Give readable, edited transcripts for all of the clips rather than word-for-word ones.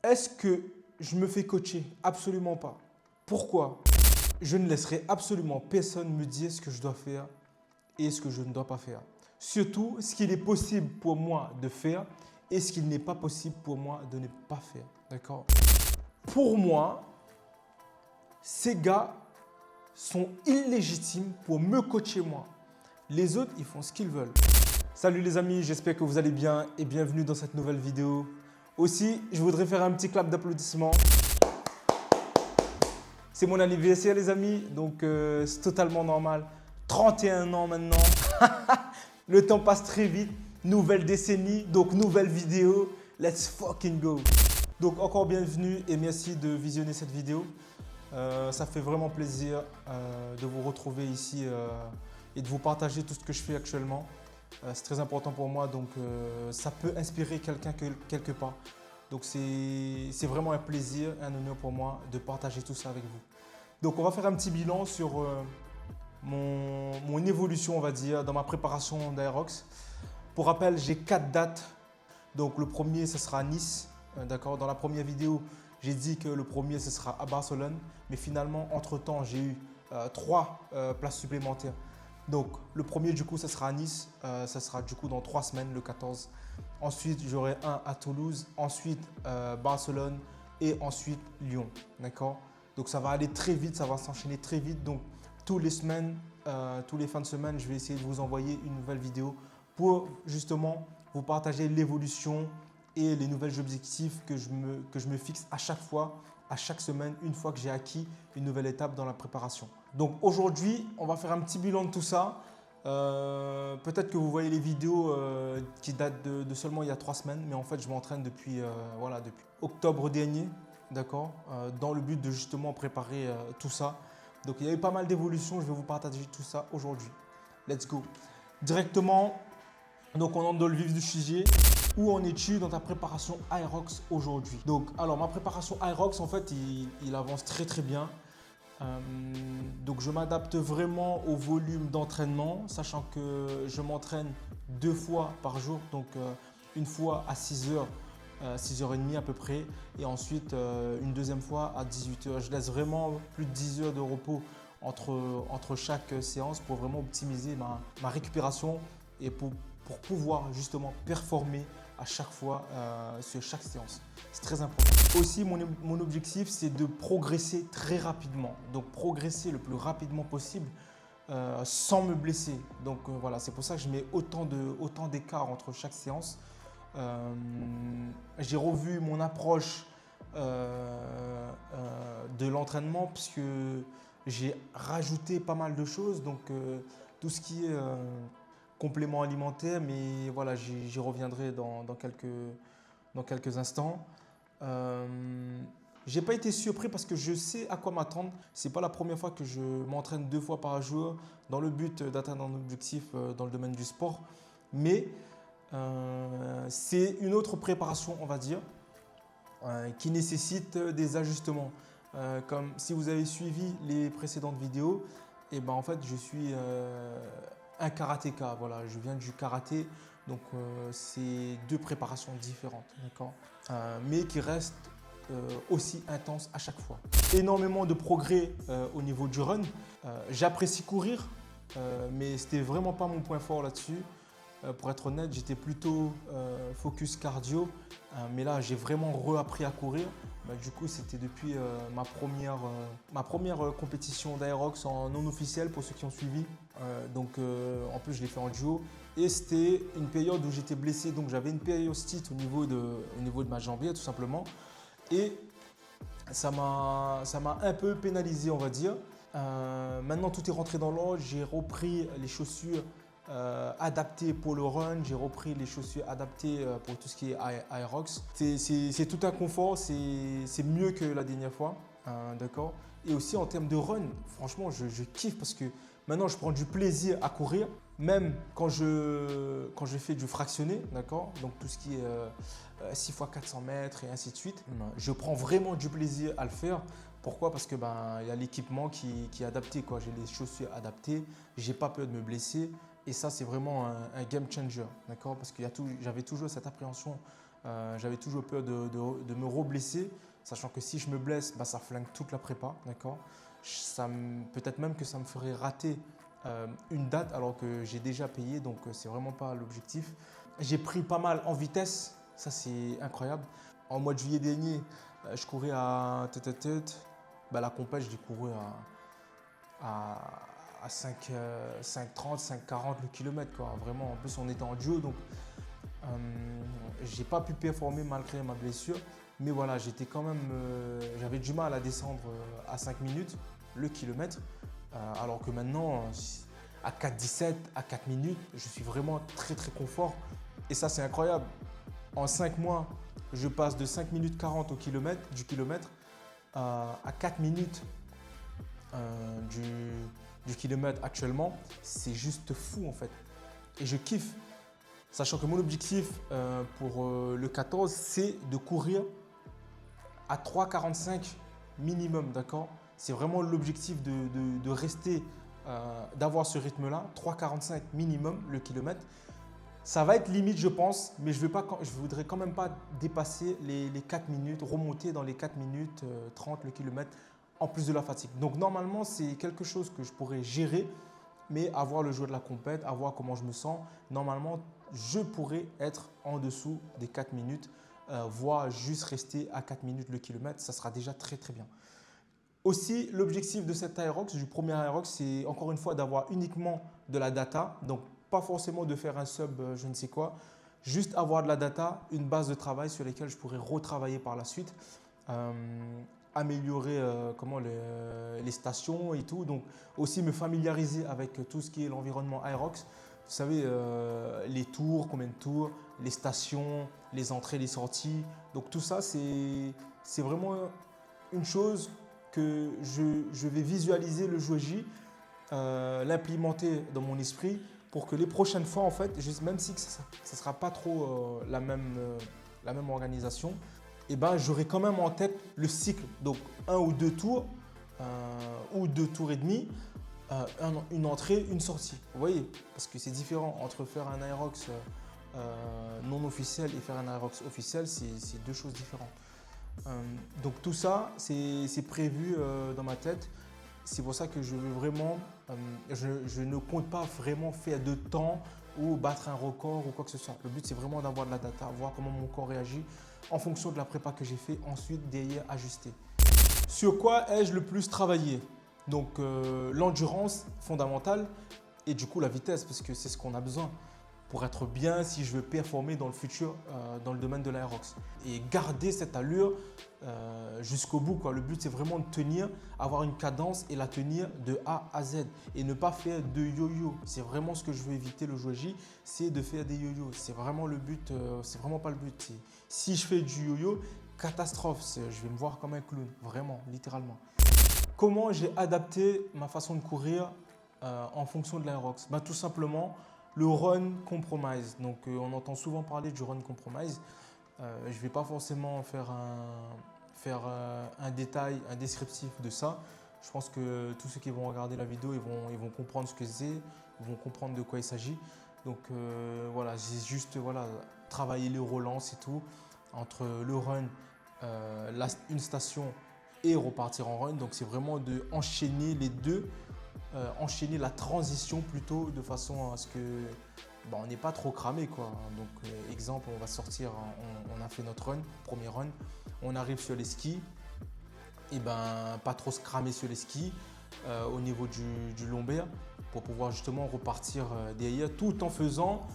Est-ce que je me fais coacher? Absolument pas. Pourquoi? Je ne laisserai absolument personne me dire ce que je dois faire et ce que je ne dois pas faire. Surtout ce qu'il est possible pour moi de faire et ce qu'il n'est pas possible pour moi de ne pas faire. D'accord? Pour moi, ces gars sont illégitimes pour me coacher moi. Les autres, ils font ce qu'ils veulent. Salut les amis, j'espère que vous allez bien et bienvenue dans cette nouvelle vidéo. Aussi, je voudrais faire un petit clap d'applaudissements. C'est mon anniversaire les amis, donc c'est totalement normal. 31 ans maintenant. Le temps passe très vite. Nouvelle décennie, donc nouvelle vidéo. Let's fucking go. Donc encore bienvenue et merci de visionner cette vidéo. Ça fait vraiment plaisir de vous retrouver ici et de vous partager tout ce que je fais actuellement. C'est très important pour moi, donc ça peut inspirer quelqu'un quelque part. Donc c'est vraiment un plaisir et un honneur pour moi de partager tout ça avec vous. Donc on va faire un petit bilan sur mon évolution, on va dire, dans ma préparation d'Aerox. Pour rappel, j'ai 4 dates. Donc le premier, ce sera à Nice. D'accord. Dans la première vidéo, j'ai dit que le premier, ce sera à Barcelone. Mais finalement, entre-temps, j'ai eu 3 places supplémentaires. Donc le premier, du coup, ce sera à Nice. Ça sera du coup dans 3 semaines, le 14. Ensuite, j'aurai un à Toulouse. Ensuite, Barcelone. Et ensuite, Lyon. D'accord. Donc ça va aller très vite, ça va s'enchaîner très vite. Donc toutes les semaines, tous les fins de semaine, je vais essayer de vous envoyer une nouvelle vidéo pour justement vous partager l'évolution et les nouvelles objectifs que je me fixe à chaque fois, à chaque semaine, une fois que j'ai acquis une nouvelle étape dans la préparation. Donc aujourd'hui, on va faire un petit bilan de tout ça. Peut-être que vous voyez les vidéos qui datent de seulement il y a 3 semaines, mais en fait, je m'entraîne depuis octobre dernier. D'accord, dans le but de justement préparer tout ça. Donc il y a eu pas mal d'évolutions, je vais vous partager tout ça aujourd'hui. Let's go. Directement, donc on entre dans le vif du sujet. Où en es-tu dans ta préparation Aerox aujourd'hui? Donc alors ma préparation Aerox en fait il avance très très bien. Donc je m'adapte vraiment au volume d'entraînement, sachant que je m'entraîne 2 fois par jour, donc une fois à 6h. 6h30 à peu près et ensuite une deuxième fois à 18h. Je laisse vraiment plus de 10 heures de repos entre chaque séance pour vraiment optimiser ma récupération et pour pouvoir justement performer à chaque fois sur chaque séance. C'est très important. Aussi, mon objectif, c'est de progresser très rapidement. Donc, progresser le plus rapidement possible sans me blesser. Donc, voilà, c'est pour ça que je mets autant d'écart entre chaque séance. J'ai revu mon approche de l'entraînement puisque j'ai rajouté pas mal de choses, donc tout ce qui est complément alimentaire, mais voilà, j'y reviendrai dans quelques instants. J'ai pas été surpris parce que je sais à quoi m'attendre. C'est pas la première fois que je m'entraîne 2 fois par jour dans le but d'atteindre un objectif dans le domaine du sport, mais c'est une autre préparation, on va dire, qui nécessite des ajustements. Comme si vous avez suivi les précédentes vidéos, et ben en fait, je suis un karatéka. Voilà, je viens du karaté, donc c'est 2 préparations différentes, d'accord, mais qui restent aussi intenses à chaque fois. Énormément de progrès au niveau du run. J'apprécie courir, mais c'était vraiment pas mon point fort là-dessus. Pour être honnête, j'étais plutôt focus cardio, mais là j'ai vraiment reappris à courir. Du coup, c'était depuis ma première compétition d'Aerox en non officiel pour ceux qui ont suivi. En plus, je l'ai fait en duo. Et c'était une période où j'étais blessé, donc j'avais une périostite au niveau de ma jambière tout simplement. Et ça m'a un peu pénalisé, on va dire. Maintenant, tout est rentré dans l'ordre. J'ai repris les chaussures adapté pour le run, j'ai repris les chaussures adaptées pour tout ce qui est Aerox. C'est tout un confort, c'est mieux que la dernière fois, d'accord. Et aussi en termes de run, franchement, je kiffe parce que maintenant je prends du plaisir à courir, même quand je fais du fractionné, d'accord. Donc tout ce qui est 6 x 400 mètres et ainsi de suite, je prends vraiment du plaisir à le faire. Pourquoi? Parce que y a l'équipement qui est adapté, quoi. J'ai les chaussures adaptées, j'ai pas peur de me blesser. Et ça, c'est vraiment un game changer, d'accord? Parce que j'avais toujours cette appréhension J'avais toujours peur de me reblesser, sachant que si je me blesse, bah, ça flingue toute la prépa, d'accord. Peut-être même que ça me ferait rater une date alors que j'ai déjà payé, donc c'est vraiment pas l'objectif. J'ai pris pas mal en vitesse, ça c'est incroyable. En mois de juillet dernier, je courais à la compète, je l'ai couru à 5,30, 5,40 le kilomètre, quoi. Vraiment, en plus on était en duo, donc j'ai pas pu performer malgré ma blessure. Mais voilà, j'étais quand même, j'avais du mal à descendre à 5 minutes le kilomètre. Alors que maintenant, à 4,17, à 4 minutes, je suis vraiment très très confort. Et ça, c'est incroyable. En 5 mois, je passe de 5 minutes 40 du kilomètre à 4 minutes du kilomètre actuellement. C'est juste fou en fait. Et je kiffe. Sachant que mon objectif pour le 14, c'est de courir à 3,45 minimum, d'accord. C'est vraiment l'objectif de rester, d'avoir ce rythme-là, 3,45 minimum le kilomètre. Ça va être limite, je pense, mais je ne voudrais quand même pas dépasser les 4 minutes, remonter dans les 4 minutes 30 le kilomètre, en plus de la fatigue. Donc normalement, c'est quelque chose que je pourrais gérer, mais à voir le jour de la compète, à voir comment je me sens. Normalement, je pourrais être en dessous des 4 minutes, voire juste rester à 4 minutes le kilomètre. Ça sera déjà très très bien. Aussi, l'objectif de cet Aerox, du premier Aerox, c'est encore une fois d'avoir uniquement de la data. Donc, pas forcément de faire un sub je ne sais quoi, juste avoir de la data, une base de travail sur laquelle je pourrais retravailler par la suite, améliorer les stations et tout. Donc, aussi me familiariser avec tout ce qui est l'environnement Aerox. Vous savez, les tours, combien de tours, les stations, les entrées, les sorties. Donc, tout ça, c'est vraiment une chose que je vais visualiser le jour J, l'implémenter dans mon esprit pour que les prochaines fois, en fait, même si ça ne sera pas trop la même organisation, et ben, j'aurai quand même en tête le cycle. Donc, un ou deux tours, ou 2 tours et demi, une entrée, une sortie. Vous voyez, parce que c'est différent entre faire un Aerox non officiel et faire un Aerox officiel, c'est deux choses différentes. Donc tout ça, c'est prévu dans ma tête. C'est pour ça que je veux vraiment, je ne compte pas vraiment faire de temps ou battre un record ou quoi que ce soit. Le but, c'est vraiment d'avoir de la data, voir comment mon corps réagit en fonction de la prépa que j'ai fait, ensuite derrière ajuster. Sur quoi ai-je le plus travaillé? Donc l'endurance fondamentale et du coup la vitesse, parce que c'est ce qu'on a besoin pour être bien si je veux performer dans le futur dans le domaine de l'aérox. Et garder cette allure jusqu'au bout, quoi. Le but, c'est vraiment de tenir, avoir une cadence et la tenir de A à Z et ne pas faire de yo-yo. C'est vraiment ce que je veux éviter le jour J, c'est de faire des yo-yo. C'est vraiment le but, c'est vraiment pas le but. Si je fais du yo-yo, catastrophe, je vais me voir comme un clown, vraiment, littéralement. Comment j'ai adapté ma façon de courir en fonction de l'aérox? Tout simplement, le run compromise. Donc, on entend souvent parler du run compromise. Je ne vais pas forcément faire un détail, un descriptif de ça. Je pense que tous ceux qui vont regarder la vidéo, ils vont comprendre ce que c'est, ils vont comprendre de quoi il s'agit. Donc, voilà, j'ai juste travaillé les relances et tout entre le run, une station et repartir en run. Donc, c'est vraiment de enchaîner les deux. Enchaîner la transition plutôt de façon à ce que on n'est pas trop cramé, quoi. Donc exemple, on va sortir, on a fait notre run, premier run, on arrive sur les skis, et pas trop se cramer sur les skis au niveau du lombaire pour pouvoir justement repartir derrière tout en faisant,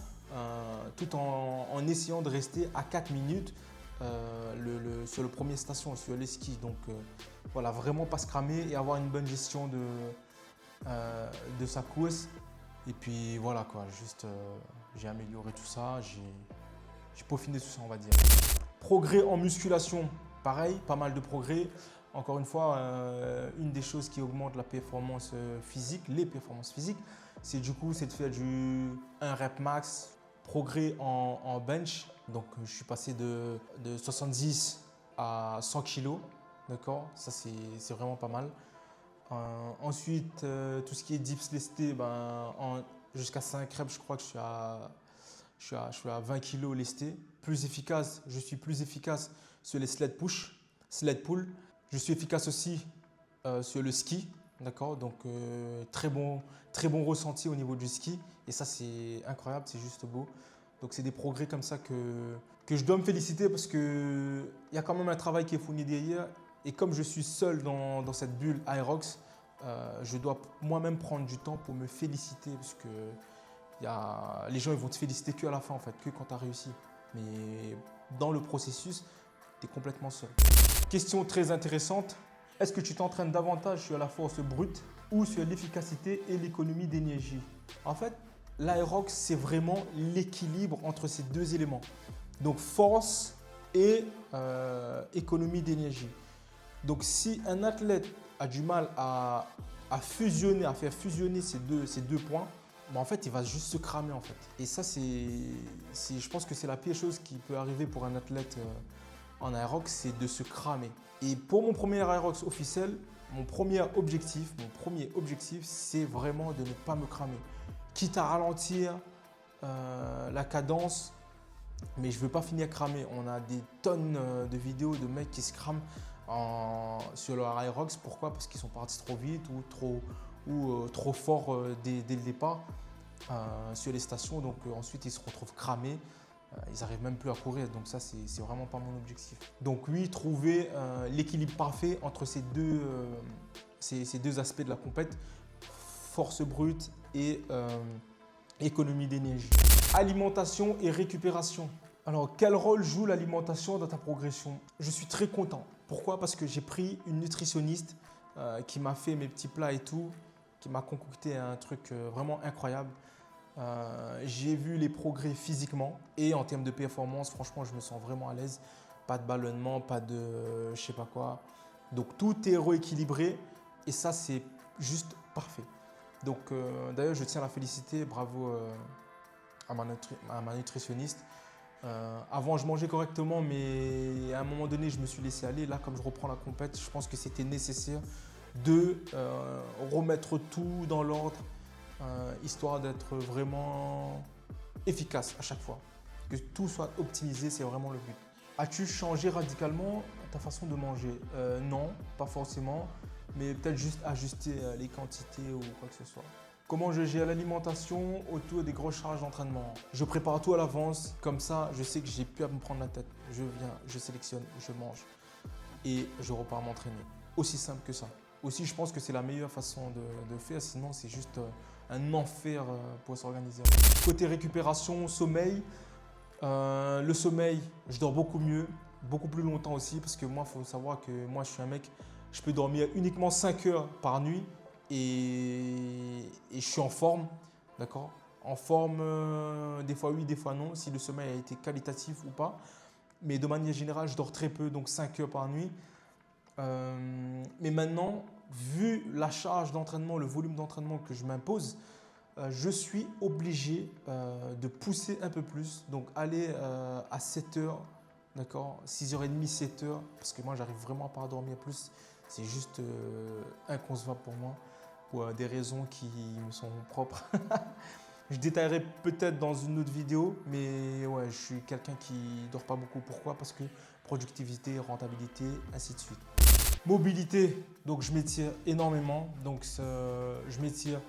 tout en essayant de rester à 4 minutes sur le premier station, sur les skis. Donc voilà, vraiment pas se cramer et avoir une bonne gestion de sa course. Et puis voilà quoi, juste j'ai amélioré tout ça, j'ai peaufiné tout ça, on va dire. Progrès en musculation, pareil, pas mal de progrès. Encore une fois, une des choses qui augmente la performance physique, les performances physiques, c'est de faire du 1 rep max. Progrès en bench, donc je suis passé de 70 à 100 kg, d'accord, ça c'est vraiment pas mal. Ensuite, tout ce qui est dips lestés, jusqu'à 5 reps, je crois que je Je suis à 20 kg lesté. Plus efficace, je suis plus efficace sur les sled push, sled pull. Je suis efficace aussi sur le ski. D'accord, donc très bon ressenti au niveau du ski. Et ça, c'est incroyable, c'est juste beau. Donc, c'est des progrès comme ça que je dois me féliciter parce qu'il y a quand même un travail qui est fourni derrière. Et comme je suis seul dans cette bulle Aerox, je dois moi-même prendre du temps pour me féliciter parce que les gens ils vont te féliciter qu'à la fin, en fait, que quand tu as réussi. Mais dans le processus, tu es complètement seul. Question très intéressante. Est-ce que tu t'entraînes davantage sur la force brute ou sur l'efficacité et l'économie d'énergie? En fait, l'aérox, c'est vraiment l'équilibre entre ces deux éléments. Donc, force et économie d'énergie. Donc, si un athlète a du mal à faire fusionner ces deux points, ben en fait, il va juste se cramer, en fait. Et ça, je pense que c'est la pire chose qui peut arriver pour un athlète en aérox, c'est de se cramer. Et pour mon premier aérox officiel, mon premier objectif, c'est vraiment de ne pas me cramer. Quitte à ralentir la cadence, mais je ne veux pas finir cramé. On a des tonnes de vidéos de mecs qui se crament sur leur aérox. Pourquoi? Parce qu'ils sont partis trop vite ou trop fort dès le départ sur les stations. Donc ensuite, ils se retrouvent cramés. Ils n'arrivent même plus à courir. Donc ça, c'est vraiment pas mon objectif. Donc oui, trouver l'équilibre parfait entre ces deux aspects de la compète, force brute et économie d'énergie. Alimentation et récupération. Alors, quel rôle joue l'alimentation dans ta progression? Je suis très content. Pourquoi? Parce que j'ai pris une nutritionniste qui m'a fait mes petits plats et tout, qui m'a concocté un truc vraiment incroyable. J'ai vu les progrès physiquement et en termes de performance, franchement, je me sens vraiment à l'aise. Pas de ballonnement, pas de je sais pas quoi. Donc, tout est rééquilibré et ça, c'est juste parfait. Donc, d'ailleurs, je tiens à la féliciter. Bravo à ma nutritionniste. Avant, je mangeais correctement, mais à un moment donné, je me suis laissé aller. Là, comme je reprends la compète, je pense que c'était nécessaire de remettre tout dans l'ordre, histoire d'être vraiment efficace à chaque fois. Que tout soit optimisé, c'est vraiment le but. As-tu changé radicalement ta façon de manger? Non, pas forcément, mais peut-être juste ajuster les quantités ou quoi que ce soit. Comment je gère l'alimentation autour des grosses charges d'entraînement? Je prépare tout à l'avance, comme ça je sais que j'ai plus à me prendre la tête. Je viens, je sélectionne, je mange et je repars m'entraîner. Aussi simple que ça. Aussi, je pense que c'est la meilleure façon de faire, sinon c'est juste un enfer pour s'organiser. Côté récupération, sommeil, le sommeil, je dors beaucoup mieux, beaucoup plus longtemps aussi, parce que moi, il faut savoir que moi, je suis un mec, je peux dormir uniquement 5 heures par nuit et je suis en forme, d'accord? En forme, des fois oui, des fois non, si le sommeil a été qualitatif ou pas. Mais de manière générale, je dors très peu, donc 5 heures par nuit. Mais maintenant, vu la charge d'entraînement, le volume d'entraînement que je m'impose, je suis obligé de pousser un peu plus, donc aller à 7 heures, d'accord, 6h30, 7 heures, parce que moi, j'arrive vraiment pas à dormir plus. C'est juste inconcevable pour moi, pour des raisons qui me sont propres. Je détaillerai peut-être dans une autre vidéo, mais ouais, je suis quelqu'un qui ne dort pas beaucoup. Pourquoi? Parce que productivité, rentabilité, ainsi de suite. Mobilité, donc je m'étire énormément. Donc je m'étire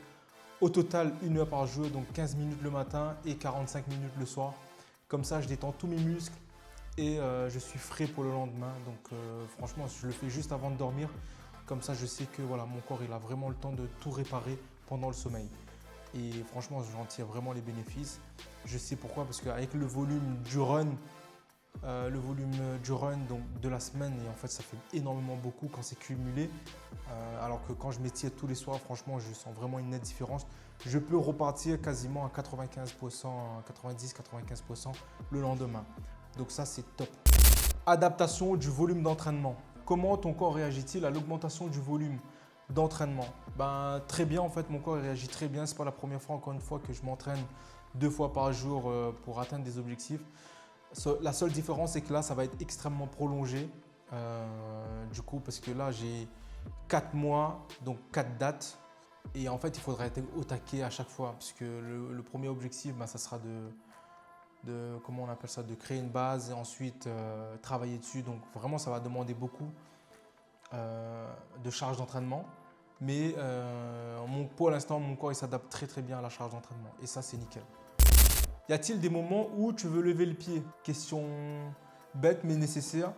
au total 1 heure par jour, donc 15 minutes le matin et 45 minutes le soir. Comme ça, je détends tous mes muscles et je suis frais pour le lendemain. Donc franchement, je le fais juste avant de dormir. Comme ça, je sais que voilà, mon corps il a vraiment le temps de tout réparer pendant le sommeil. Et franchement, j'en tire vraiment les bénéfices. Je sais pourquoi, parce qu'avec le volume du run, donc de la semaine, et en fait, ça fait énormément beaucoup quand c'est cumulé. Alors que quand je m'étire tous les soirs, franchement, je sens vraiment une nette différence. Je peux repartir quasiment à 95%, 90-95% le lendemain. Donc ça, c'est top. Adaptation du volume d'entraînement. Comment ton corps réagit-il à l'augmentation du volume d'entraînement? Très bien, en fait, mon corps réagit très bien. Ce n'est pas la première fois, encore une fois, que je m'entraîne 2 fois par jour pour atteindre des objectifs. La seule différence, c'est que là, ça va être extrêmement prolongé. Du coup, parce que là, j'ai 4 mois, donc 4 dates. Et en fait, il faudra être au taquet à chaque fois. Parce que le premier objectif, ça sera comment on appelle ça, de créer une base et ensuite travailler dessus. Donc vraiment, ça va demander beaucoup de charge d'entraînement. Mais pour l'instant, mon corps il s'adapte très très bien à la charge d'entraînement. Et ça, c'est nickel. Y a-t-il des moments où tu veux lever le pied? Question bête mais nécessaire.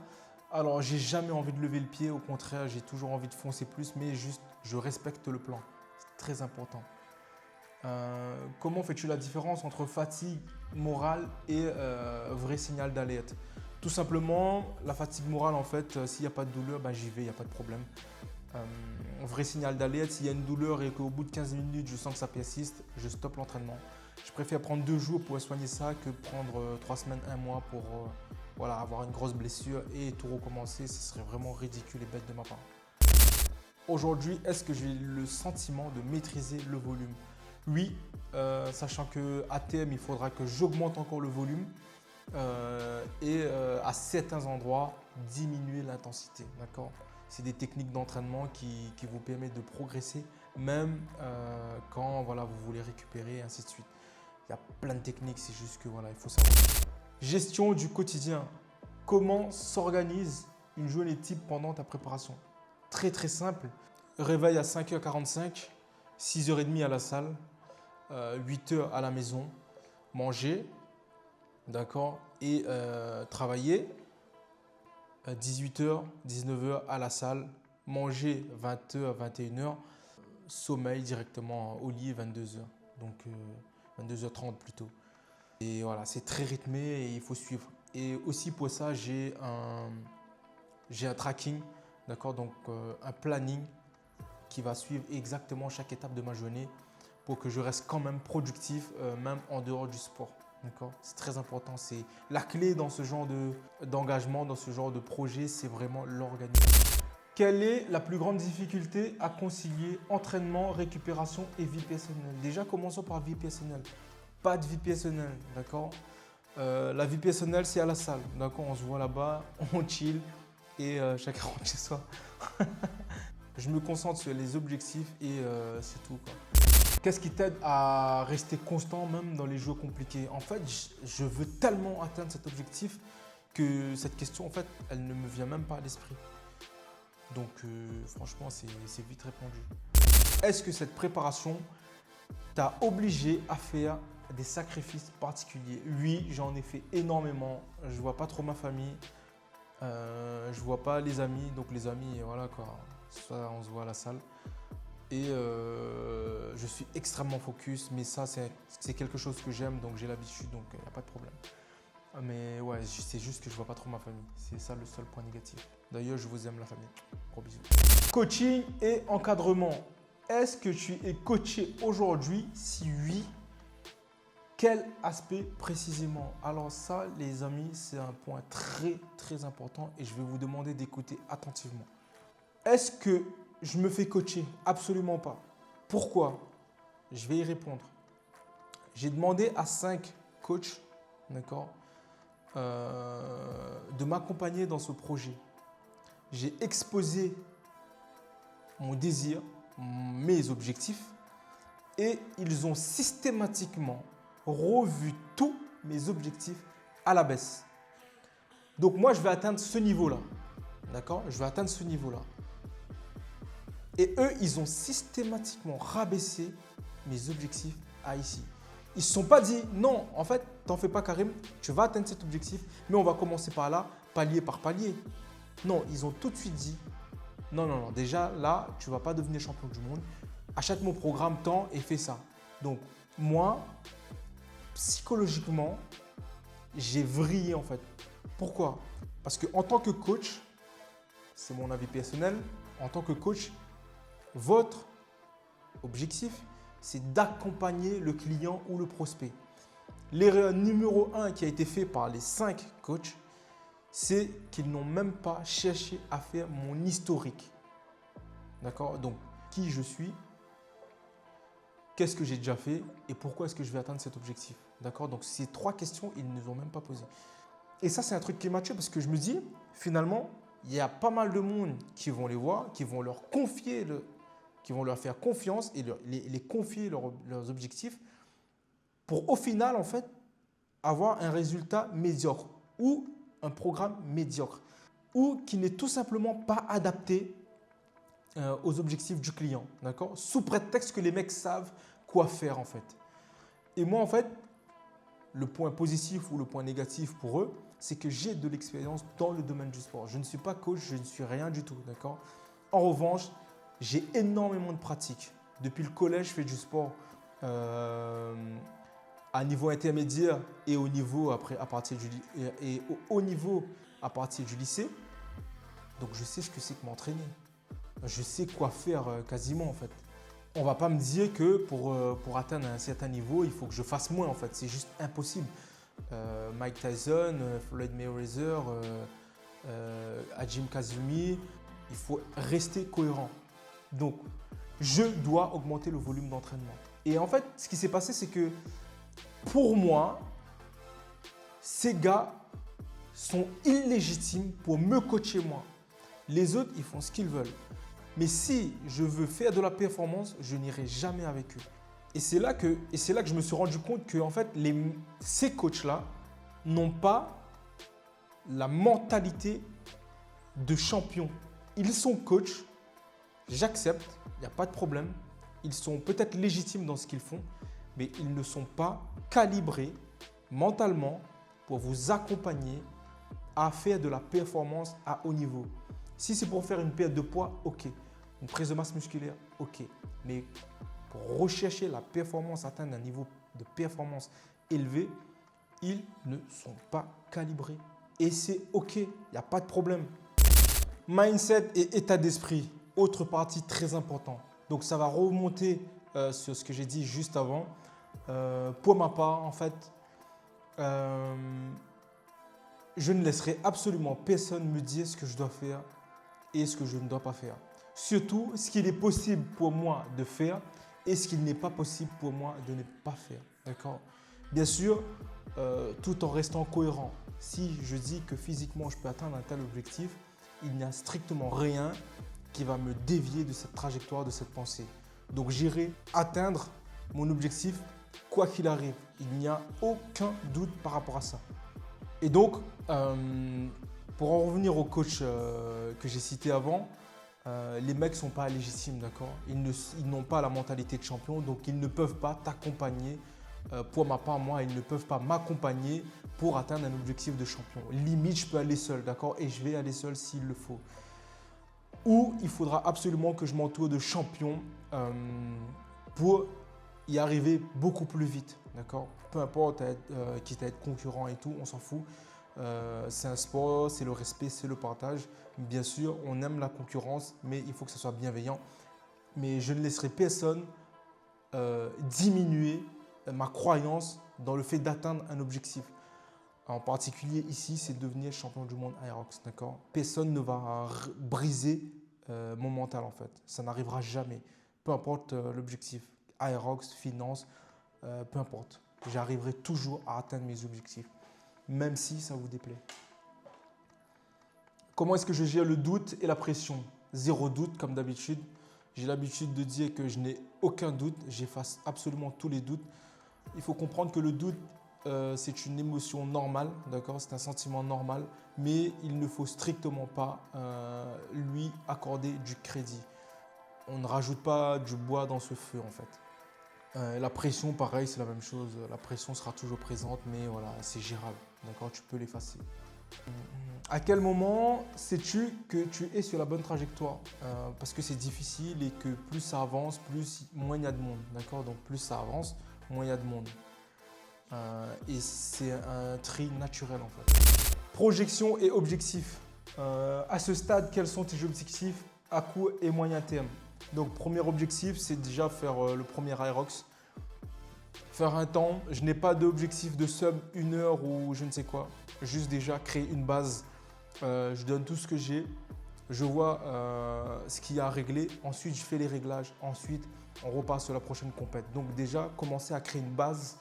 Alors, j'ai jamais envie de lever le pied. Au contraire, j'ai toujours envie de foncer plus. Mais juste, je respecte le plan. C'est très important. Comment fais-tu la différence entre fatigue morale et vrai signal d'alerte? Tout simplement, la fatigue morale, en fait, s'il n'y a pas de douleur, ben, j'y vais, il n'y a pas de problème. Vrai signal d'alerte, s'il y a une douleur et qu'au bout de 15 minutes, je sens que ça persiste, je stoppe l'entraînement. Je préfère prendre 2 jours pour soigner ça que prendre 3 semaines, 1 mois pour voilà, avoir une grosse blessure et tout recommencer. Ce serait vraiment ridicule et bête de ma part. Aujourd'hui, est-ce que j'ai le sentiment de maîtriser le volume? Oui, sachant qu'à terme, il faudra que j'augmente encore le volume et à certains endroits, diminuer l'intensité. D'accord? C'est des techniques d'entraînement qui vous permettent de progresser, même quand voilà, vous voulez récupérer, et ainsi de suite. Il y a plein de techniques, c'est juste que voilà, il faut savoir. Gestion du quotidien. Comment s'organise une journée type pendant ta préparation? Très très simple. Réveil à 5h45, 6h30 à la salle, 8h à la maison, manger, d'accord, et travailler. 18h, 19h à la salle, manger 20h, 21h, sommeil directement au lit 22h, donc 22h30 plutôt. Et voilà, c'est très rythmé et il faut suivre. Et aussi pour ça, j'ai un tracking, d'accord, donc un planning qui va suivre exactement chaque étape de ma journée pour que je reste quand même productif, même en dehors du sport. C'est très important. C'est la clé dans ce genre d'engagement, dans ce genre de projet, c'est vraiment l'organisation. Quelle est la plus grande difficulté à concilier entraînement, récupération et vie personnelle? Déjà, commençons par vie personnelle. Pas de vie personnelle, d'accord? La vie personnelle, c'est à la salle, d'accord? On se voit là-bas, on chill et chacun rentre chez soi. Je me concentre sur les objectifs et c'est tout, quoi. Qu'est-ce qui t'aide à rester constant même dans les jeux compliqués? En fait, je veux tellement atteindre cet objectif que cette question, en fait, elle ne me vient même pas à l'esprit. Donc, franchement, c'est vite répondu. Est-ce que cette préparation t'a obligé à faire des sacrifices particuliers? Oui, j'en ai fait énormément. Je vois pas trop ma famille. Je vois pas les amis. Donc, les amis, voilà quoi. Ça, on se voit à la salle. Et je suis extrêmement focus, mais ça, c'est quelque chose que j'aime, donc j'ai l'habitude, donc il n'y a pas de problème. Mais ouais, c'est juste que je ne vois pas trop ma famille. C'est ça le seul point négatif. D'ailleurs, je vous aime la famille. Gros bisous. Coaching et encadrement. Est-ce que tu es coaché aujourd'hui? Si oui, quel aspect précisément? Alors ça, les amis, c'est un point très très important et je vais vous demander d'écouter attentivement. Est-ce que je me fais coacher? Absolument pas. Pourquoi? Je vais y répondre. J'ai demandé à 5 coachs, d'accord, de m'accompagner dans ce projet. J'ai exposé mon désir, mes objectifs et ils ont systématiquement revu tous mes objectifs à la baisse. Donc moi, je vais atteindre ce niveau-là. D'accord? Je vais atteindre ce niveau-là. Et eux, ils ont systématiquement rabaissé mes objectifs à ici. Ils ne se sont pas dit, non, en fait, t'en fais pas Karim, tu vas atteindre cet objectif, mais on va commencer par là, palier par palier. Non, ils ont tout de suite dit, non, non, non, déjà là, tu ne vas pas devenir champion du monde. Achète mon programme temps et fais ça. Donc, moi, psychologiquement, j'ai vrillé en fait. Pourquoi? Parce qu'en tant que coach, c'est mon avis personnel, en tant que coach, votre objectif, c'est d'accompagner le client ou le prospect. L'erreur numéro 1 qui a été faite par les 5 coachs, c'est qu'ils n'ont même pas cherché à faire mon historique. D'accord? Donc, qui je suis, qu'est-ce que j'ai déjà fait et pourquoi est-ce que je vais atteindre cet objectif? D'accord? Donc, ces 3 questions, ils ne nous ont même pas posées. Et ça, c'est un truc qui est mature parce que je me dis, finalement, il y a pas mal de monde qui vont les voir, qui vont leur confier qui vont leur faire confiance et les confier leurs objectifs pour au final, en fait, avoir un résultat médiocre ou un programme médiocre ou qui n'est tout simplement pas adapté aux objectifs du client, d'accord? Sous prétexte que les mecs savent quoi faire en fait. Et moi en fait, le point positif ou le point négatif pour eux, c'est que j'ai de l'expérience dans le domaine du sport. Je ne suis pas coach, je ne suis rien du tout, d'accord? En revanche, j'ai énormément de pratique. Depuis le collège, je fais du sport à niveau intermédiaire et au niveau après à partir du et au haut niveau à partir du lycée. Donc je sais ce que c'est que m'entraîner. Je sais quoi faire quasiment en fait. On va pas me dire que pour atteindre un certain niveau, il faut que je fasse moins en fait. C'est juste impossible. Mike Tyson, Floyd Mayweather, Hajime Kazumi, il faut rester cohérent. Donc, je dois augmenter le volume d'entraînement. Et en fait, ce qui s'est passé, c'est que pour moi, ces gars sont illégitimes pour me coacher moi. Les autres, ils font ce qu'ils veulent. Mais si je veux faire de la performance, je n'irai jamais avec eux. Et c'est là que je me suis rendu compte que en fait, ces coachs-là n'ont pas la mentalité de champion. Ils sont coachs, j'accepte, il n'y a pas de problème. Ils sont peut-être légitimes dans ce qu'ils font, mais ils ne sont pas calibrés mentalement pour vous accompagner à faire de la performance à haut niveau. Si c'est pour faire une perte de poids, ok. Une prise de masse musculaire, ok. Mais pour rechercher la performance, atteindre un niveau de performance élevé, ils ne sont pas calibrés. Et c'est ok, il n'y a pas de problème. Mindset et état d'esprit, autre partie très importante. Donc ça va remonter sur ce que j'ai dit juste avant. Pour ma part, en fait, je ne laisserai absolument personne me dire ce que je dois faire et ce que je ne dois pas faire. Surtout ce qu'il est possible pour moi de faire et ce qu'il n'est pas possible pour moi de ne pas faire. D'accord? Bien sûr, tout en restant cohérent. Si je dis que physiquement je peux atteindre un tel objectif, il n'y a strictement rien qui va me dévier de cette trajectoire, de cette pensée. Donc j'irai atteindre mon objectif quoi qu'il arrive. Il n'y a aucun doute par rapport à ça. Et donc, pour en revenir au coach que j'ai cité avant, les mecs ne sont pas légitimes, d'accord? Ils n'ont pas la mentalité de champion, donc ils ne peuvent pas t'accompagner. Pour ma part, moi, ils ne peuvent pas m'accompagner pour atteindre un objectif de champion. Limite, je peux aller seul, d'accord? Et je vais aller seul s'il le faut. Ou il faudra absolument que je m'entoure de champions pour y arriver beaucoup plus vite, d'accord? Peu importe quitte à être concurrent et tout, on s'en fout. C'est un sport, c'est le respect, c'est le partage. Bien sûr, on aime la concurrence, mais il faut que ce soit bienveillant. Mais je ne laisserai personne diminuer ma croyance dans le fait d'atteindre un objectif. En particulier ici, c'est devenir champion du monde Aerox, d'accord? Personne ne va briser mon mental en fait. Ça n'arrivera jamais. Peu importe l'objectif. Aerox, finance, peu importe. J'arriverai toujours à atteindre mes objectifs, même si ça vous déplaît. Comment est-ce que je gère le doute et la pression? Zéro doute comme d'habitude. J'ai l'habitude de dire que je n'ai aucun doute. J'efface absolument tous les doutes. Il faut comprendre que le doute, c'est une émotion normale, d'accord? C'est un sentiment normal, mais il ne faut strictement pas lui accorder du crédit. On ne rajoute pas du bois dans ce feu en fait. La pression, pareil, c'est la même chose. La pression sera toujours présente, mais voilà, c'est gérable, d'accord? Tu peux l'effacer. À quel moment sais-tu que tu es sur la bonne trajectoire? Parce que c'est difficile et que plus ça avance, moins il y a de monde, d'accord? Donc plus ça avance, moins il y a de monde. Et c'est un tri naturel en fait. Projection et objectifs. À ce stade, quels sont tes objectifs à court et moyen terme? Donc premier objectif, c'est déjà faire le premier Aerox. Faire un temps, je n'ai pas d'objectif de sub 1 heure ou je ne sais quoi. Juste déjà créer une base. Je donne tout ce que j'ai. Je vois ce qu'il y a à régler. Ensuite, je fais les réglages. Ensuite, on repart sur la prochaine compète. Donc déjà, commencer à créer une base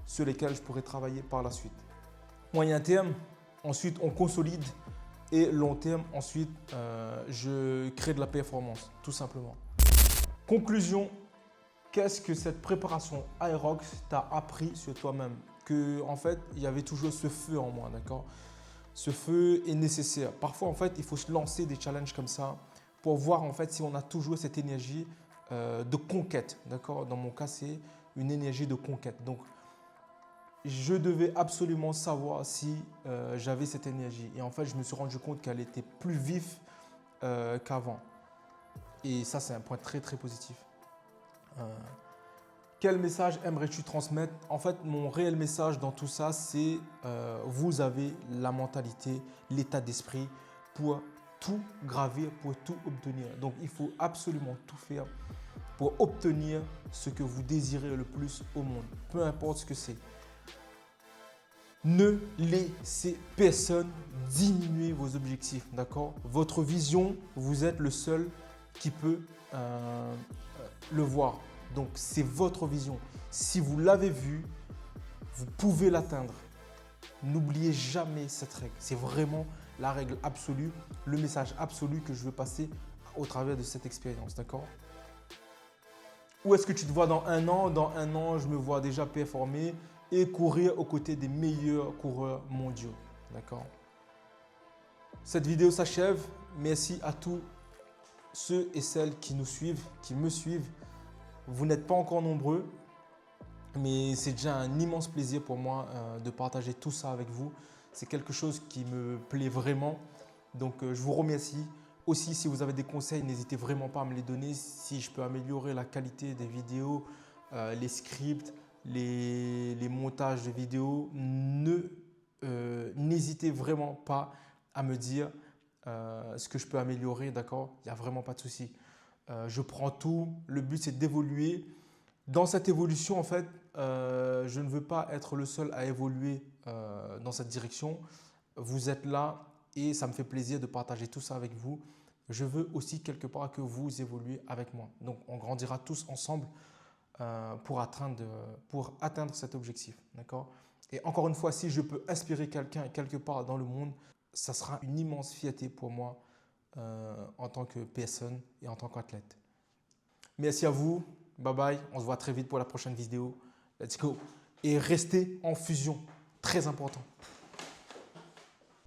sur lesquelles je pourrais travailler par la suite. Moyen terme, ensuite, on consolide. Et long terme, ensuite, je crée de la performance, tout simplement. Conclusion. Qu'est-ce que cette préparation Aerox t'a appris sur toi-même? que en fait, il y avait toujours ce feu en moi, d'accord? Ce feu est nécessaire. Parfois, en fait, il faut se lancer des challenges comme ça pour voir en fait si on a toujours cette énergie de conquête, d'accord? Dans mon cas, c'est une énergie de conquête. Donc, je devais absolument savoir si j'avais cette énergie. Et en fait, je me suis rendu compte qu'elle était plus vive qu'avant. Et ça, c'est un point très, très positif. Quel message aimerais-tu transmettre? En fait, mon réel message dans tout ça, c'est vous avez la mentalité, l'état d'esprit pour tout gravir, pour tout obtenir. Donc, il faut absolument tout faire pour obtenir ce que vous désirez le plus au monde, peu importe ce que c'est. Ne laissez personne diminuer vos objectifs, d'accord? Votre vision, vous êtes le seul qui peut le voir. Donc, c'est votre vision. Si vous l'avez vue, vous pouvez l'atteindre. N'oubliez jamais cette règle. C'est vraiment la règle absolue, le message absolu que je veux passer au travers de cette expérience, d'accord? Où est-ce que tu te vois dans un an? Dans un an, je me vois déjà performer et courir aux côtés des meilleurs coureurs mondiaux. D'accord? Cette vidéo s'achève. Merci à tous ceux et celles qui nous suivent, qui me suivent. Vous n'êtes pas encore nombreux, mais c'est déjà un immense plaisir pour moi de partager tout ça avec vous. C'est quelque chose qui me plaît vraiment. Donc, je vous remercie. Aussi, si vous avez des conseils, n'hésitez vraiment pas à me les donner. Si je peux améliorer la qualité des vidéos, les scripts, les montages de vidéos, n'hésitez vraiment pas à me dire ce que je peux améliorer, d'accord? Il n'y a vraiment pas de souci. Je prends tout. Le but, c'est d'évoluer. Dans cette évolution, en fait, je ne veux pas être le seul à évoluer dans cette direction. Vous êtes là et ça me fait plaisir de partager tout ça avec vous. Je veux aussi quelque part que vous évoluez avec moi. Donc, on grandira tous ensemble pour atteindre cet objectif. D'accord? Et encore une fois, si je peux inspirer quelqu'un quelque part dans le monde, ça sera une immense fierté pour moi en tant que personne et en tant qu'athlète. Merci à vous. Bye bye. On se voit très vite pour la prochaine vidéo. Let's go. Et restez en fusion. Très important.